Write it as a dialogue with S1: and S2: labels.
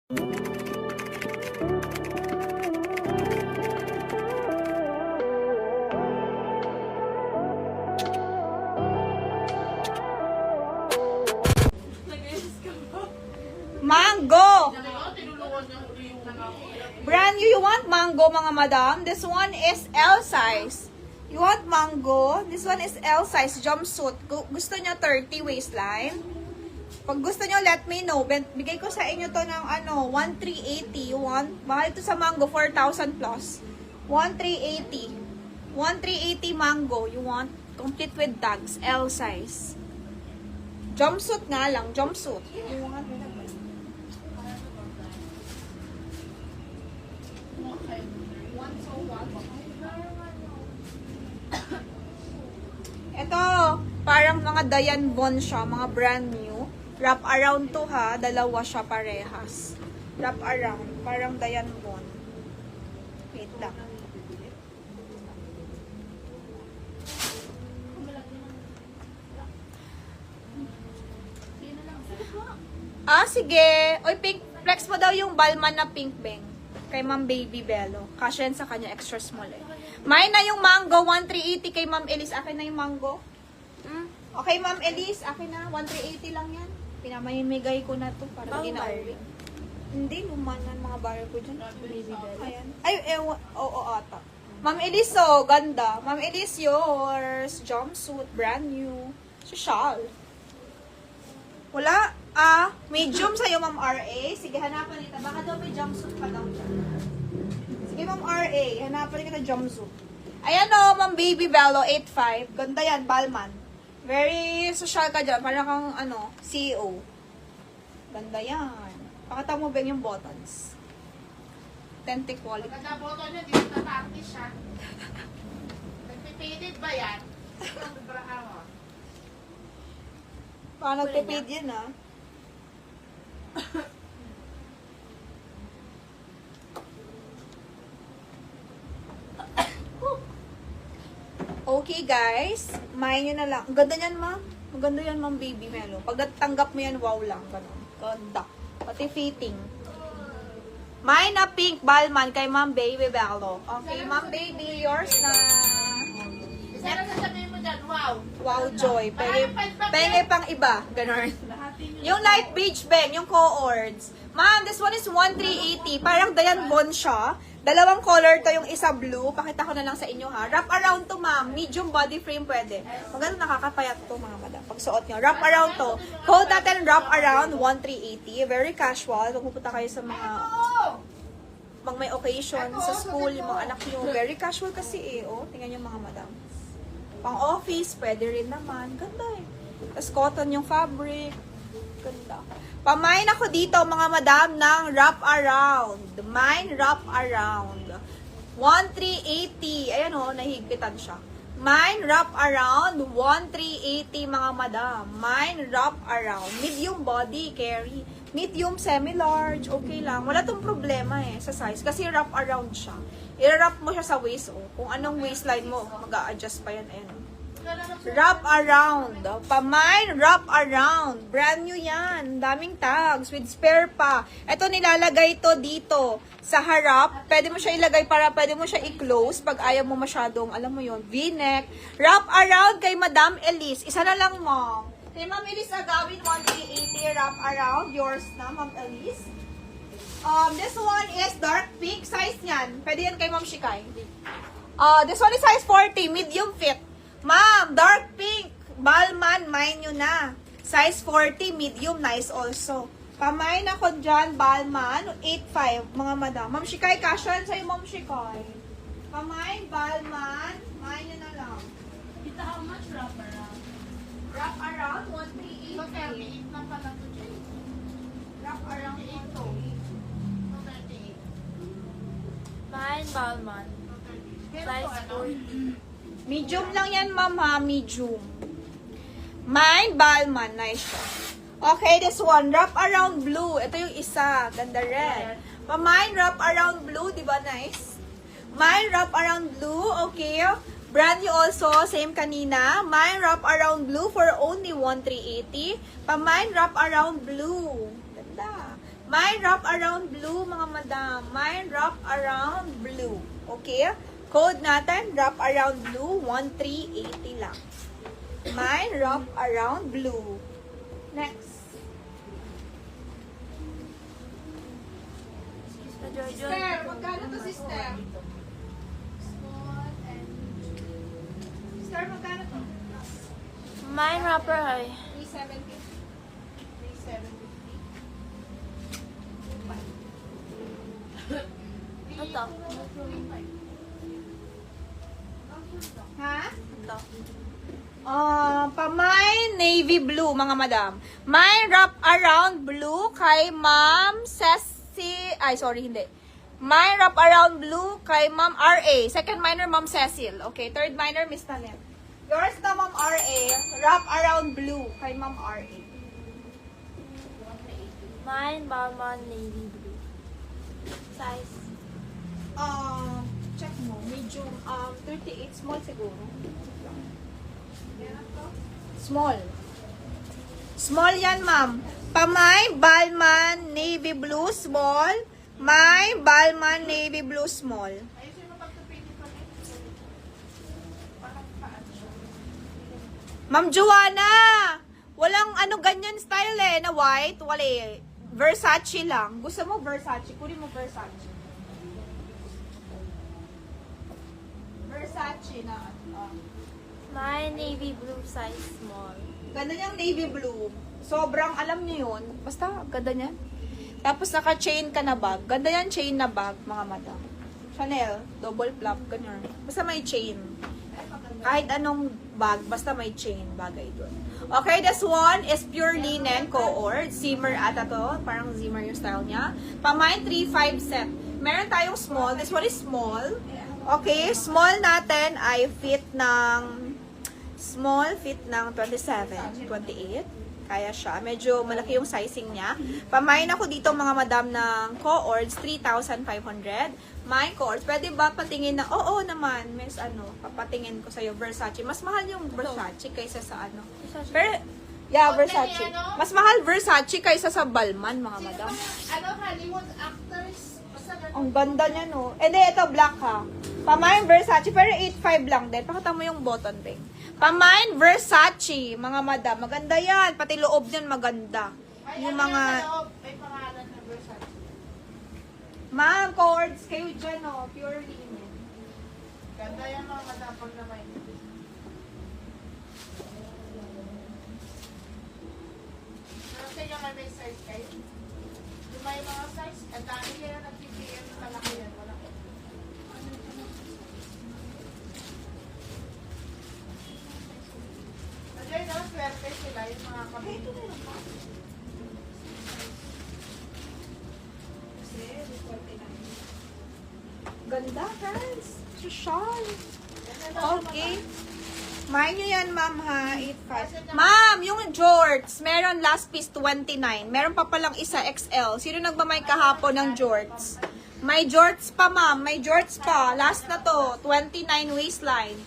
S1: Mango! Brand new, you want mango mga madam? This one is L size. You want mango? This one is L size jumpsuit. Gusto nyo 30 waistline? Pag gusto nyo, let me know. Bigay ko sa inyo to ng 1,380. You want? Mahal to sa mango, 4,000 plus. 1,380. 1,380 mango. You want? Complete with tags. L size. Jumpsuit nga lang. Jumpsuit. You want? Ito, parang mga Dayan Bon siya, mga brand new. Wrap around to ha, dalawa siya parehas. Wrap around, parang Dayan Bon. Wait lang. Sige. Oy, pink, flex mo daw yung Balman na pink bang. Kay Ma'am Baby Bello. Kasya yan sa kanya, extra small eh. May na yung mango, 1,380 kay Ma'am Elise. Akin na yung mango. Okay, Ma'am Elise, akin na. 1,380 lang yan. Pinamimigay ko na to para ginawin. Hindi, lumanan mga bar ko dyan. Baby Bello. Ayan. Ay, oo, ata. Ma'am Elise, oh, ganda. Ma'am Elise, yours. Jumpsuit, brand new. Social. Wala. Medium sa'yo, Ma'am RA. Sige, hanapan kita. Baka daw may jumpsuit pa daw dyan. Sige, Ma'am RA. Hanapan kita jumpsuit. Ayan o, Ma'am Baby Bello, 8'5". Ganda yan, Balman. Very social ka dyan. Parang kang, CEO. Ganda yan. Pakita mo ba yung buttons? Authentic quality.
S2: Maganda button niya, dito na-practice siya. Nagpipilit ba yan?
S1: Paano nagpipid yan, Okay, guys. Main nyo na lang. Ang ganda yan, ma'am. Ang ganda yan, Ma'am Baby Melo. Pag natanggap mo yan, wow lang. Ganun. Ganda. Pati fitting. Main na pink Balman kay Ma'am Baby Bello. Okay, Ma'am Baby, yours na.
S2: Isa lang sasabihin mo dyan, wow.
S1: Wow, Joy. Penge pang iba. Ganun. Yung light beige bang, yung co-ords. Ma'am, this one is 1,380. Parang Dayan Bon siya. Dalawang color to, yung isa blue. Pakita ko na lang sa inyo ha. Wrap around to, ma'am. Medium body frame pwede. Maganda nakakapayat to, mga madam. Pag suot nyo. Wrap around to. Code natin wrap around 1,380. Very casual. Kung pupunta kayo sa mga may occasion sa school, yung mga anak nyo. Very casual kasi oh. Tingnan nyo mga madam. Pang office, pwede rin naman. Ganda eh. Tapos cotton yung fabric. Ganda. Pamain ako dito mga madam ng wrap around. Mine wrap around. 1,380. Ayan o, nahigpitan siya. Mine wrap around. 1,380 mga madam. Mine wrap around. Medium body, carry. Medium, semi-large. Okay lang. Wala tong problema eh sa size. Kasi wrap around siya. I-wrap mo siya sa waist oh. Kung anong waistline mo, mag-a-adjust pa yan. Ayan oh. Wrap around. Pamine, wrap around. Brand new yan. Daming tags with spare pa. Ito nilalagay to dito sa harap. Pwede mo siya ilagay para pwede mo siya i-close pag ayaw mo masyadong, alam mo yon, V-neck. Wrap around kay Madam Elise. Isa na lang, ma'am. Kay Ma'am Elise Agawin, 1,380 wrap around. Yours na, Ma'am Elise. This one is dark pink. Size niyan. Pwede yan kay Ma'am Shikay. This one is size 40. Medium fit. Ma'am, dark pink. Balman, mine nyo na. Size 40, medium, nice also. Pamain ako dyan, Balman, 8'5", mga madam. Ma'am Shikay, kasyan sa'yo, Ma'am Shikay. Pamain, Balman, mine nyo na lang.
S2: Kita how much wrap around?
S1: Wrap around, 1,380.
S2: So, 38 na pala to, Jay.
S1: Wrap around, 1,380.
S2: So, 38.
S3: Mine, Balman. Size 40.
S1: Medium lang yan, ma'am ha, medium. Mine, Balman, nice siya. Okay, this one, wrap around blue. Ito yung isa, ganda red. Mine, wrap around blue, di ba nice? Mine, wrap around blue, okay. Brand new also, same kanina. Mine, wrap around blue for only 1,380. Mine, wrap around blue. Ganda. Mine wrap around blue, mga madam. Mine wrap around blue. Okay? Code natin, wrap around blue, 1380 lang. Mine wrap around blue. Next.
S3: Sister Jojo.
S1: Sister, magkano to, sister?
S2: Small and
S1: Sister, magkano to?
S3: Mine wrapper high.
S1: 370.
S2: 370.
S3: Ito.
S1: Ha?
S3: Ito.
S1: Pamay navy blue, mga madam. Mine wrap around blue kay Ma'am Ceci. Ay, sorry, hindi. Mine wrap around blue kay Ma'am RA. Second minor, Ma'am Cecil. Okay, third minor, Miss Tanet. Yours na, Ma'am RA. Wrap around blue kay Ma'am RA.
S3: Mine Balmain navy blue. Size.
S1: Check mo. Medium, 38, small siguro. Small. Small yan, ma'am. Pamay, Balman, navy blue, small. May, Balman, navy blue, small.
S2: Ayusin mo pagtupin pa rin. Parang paan siya.
S1: Ma'am Joanna! Walang ano ganyan style eh, na white. Wala eh. Versace lang. Gusto mo Versace? Kunin mo Versace. Versace na.
S3: Mine navy blue size small.
S1: Ganda niyang navy blue. Sobrang alam niyo yun. Basta, ganda niyan. Tapos naka-chain ka na bag. Ganda yan, chain na bag, mga madam. Chanel, double flap, ganyan. Basta may chain. Kahit anong bag, basta may chain, bagay doon. Okay, this one is pure linen co-ord. Zimmer ata to. Parang zimmer yung style niya. Pamay 3-5 set. Meron tayong small. This one is small. Okay, small natin ay fit ng 27, 28. Kaya siya. Medyo malaki yung sizing niya. Pamain ako dito mga madam ng co-ords, 3,500. My co-ords. Pwede ba patingin na, oo naman, miss ano, papatingin ko sa'yo, Versace. Mas mahal yung Versace kaysa sa ano. Pero, yeah, Versace. Mas mahal Versace kaysa sa Balmain, mga
S2: Sino
S1: madam.
S2: ba yung, Hollywood actors? Basta ganun.
S1: Ang ganda niya, no? Eh, di, ito, black ha. Pamain Versace, pero 8.5 lang din. Pakita mo yung button ring. Pamain Versace, mga madam. Maganda yan. Pati loob niyan maganda.
S2: Ay,
S1: Yung
S2: ano
S1: mga...
S2: yan sa loob? May pangalan ng Versace.
S1: Ma'am, cords, kayo dyan, oh. Pure linen.
S2: Ganda yan mga matapag na may. Pero sa inyo may size kayo. Yung may mga size, ang dami yan nag-PPM na malaki yan. Wala. Nandiyan na, swerte sila yung mga kapit.
S1: Ganda, guys. Social. Okay. Mine nyo yan, ma'am, ha? 8.5. Ma'am, yung jorts, meron last piece 29. Meron pa palang isa XL. Sino nagmamay kahapon ng jorts? May jorts pa, ma'am. May jorts pa. Last na to. 29 waistline.